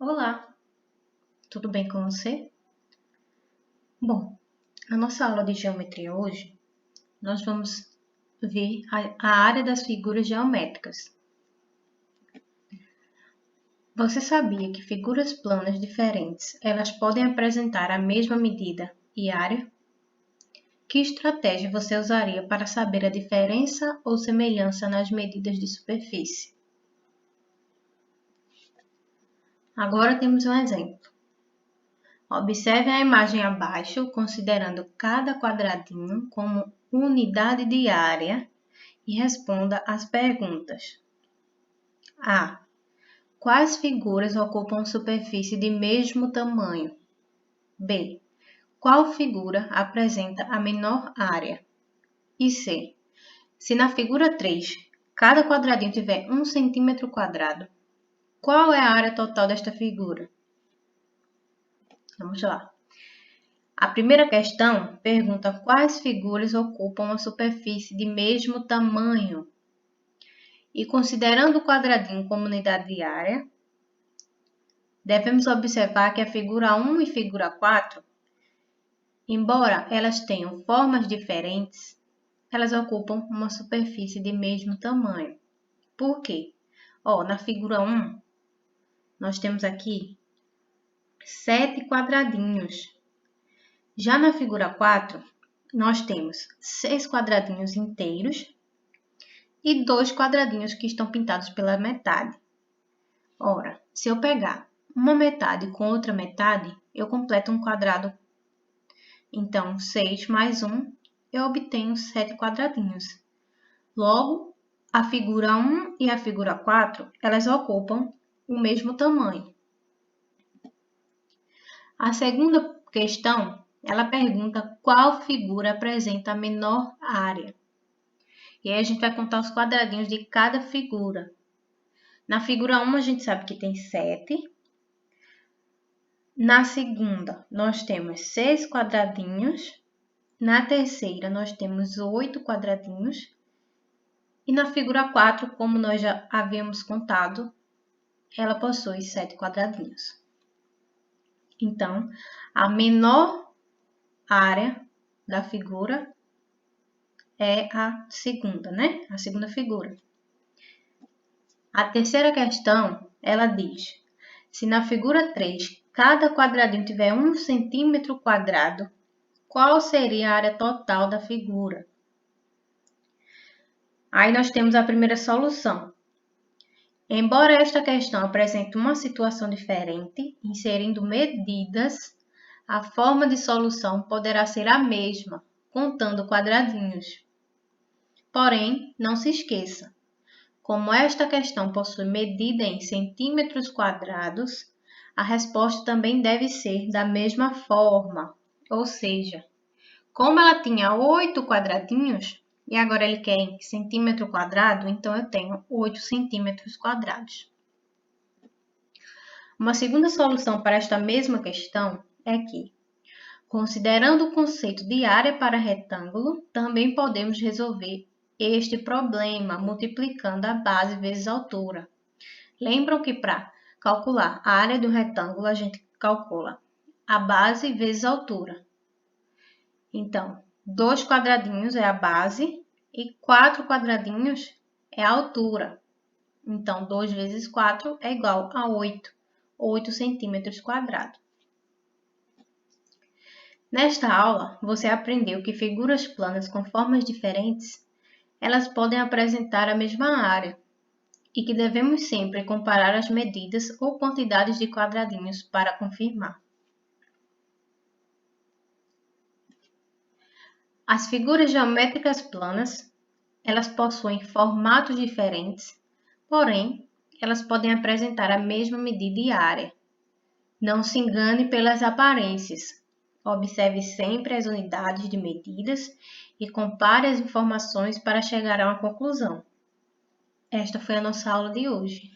Olá, tudo bem com você? Bom, na nossa aula de geometria hoje, nós vamos ver a área das figuras geométricas. Você sabia que figuras planas diferentes, elas podem apresentar a mesma medida e área? Que estratégia você usaria para saber a diferença ou semelhança nas medidas de superfície? Agora temos um exemplo. Observe a imagem abaixo, considerando cada quadradinho como unidade de área e responda as perguntas. A. Quais figuras ocupam superfície de mesmo tamanho? B. Qual figura apresenta a menor área? E C. Se na figura 3, cada quadradinho tiver 1 centímetro quadrado, qual é a área total desta figura? Vamos lá. A primeira questão pergunta quais figuras ocupam a superfície de mesmo tamanho. E considerando o quadradinho como unidade de área, devemos observar que a figura 1 e figura 4, embora elas tenham formas diferentes, elas ocupam uma superfície de mesmo tamanho. Por quê? Na figura 1, nós temos aqui 7 quadradinhos. Já na figura 4, nós temos 6 quadradinhos inteiros e 2 quadradinhos que estão pintados pela metade. Ora, se eu pegar uma metade com outra metade, eu completo um quadrado. Então, 6 mais 1, eu obtenho 7 quadradinhos. Logo, a figura 1 e a figura 4, elas ocupam o mesmo tamanho. A segunda questão, ela pergunta qual figura apresenta a menor área. E aí a gente vai contar os quadradinhos de cada figura. Na figura 1, a gente sabe que tem 7. Na segunda, nós temos 6 quadradinhos. Na terceira, nós temos 8 quadradinhos. E na figura 4, como nós já havíamos contado, ela possui 7 quadradinhos. Então, a menor área da figura é a segunda, né? A segunda figura. A terceira questão, ela diz, se na figura 3, cada quadradinho tiver 1 centímetro quadrado, qual seria a área total da figura? Aí nós temos a primeira solução. Embora esta questão apresente uma situação diferente, inserindo medidas, a forma de solução poderá ser a mesma, contando quadradinhos. Porém, não se esqueça, como esta questão possui medida em centímetros quadrados, a resposta também deve ser da mesma forma, ou seja, como ela tinha 8 quadradinhos, e agora ele quer em centímetro quadrado, então eu tenho 8 centímetros quadrados. Uma segunda solução para esta mesma questão é que, considerando o conceito de área para retângulo, também podemos resolver este problema multiplicando a base vezes a altura. Lembram que para calcular a área de um retângulo, a gente calcula a base vezes a altura. Então, 2 quadradinhos é a base e 4 quadradinhos é a altura. Então, 2 vezes 4 é igual a 8 centímetros quadrados. Nesta aula, você aprendeu que figuras planas com formas diferentes, elas podem apresentar a mesma área e que devemos sempre comparar as medidas ou quantidades de quadradinhos para confirmar. As figuras geométricas planas, elas possuem formatos diferentes, porém, elas podem apresentar a mesma medida e área. Não se engane pelas aparências. Observe sempre as unidades de medidas e compare as informações para chegar a uma conclusão. Esta foi a nossa aula de hoje.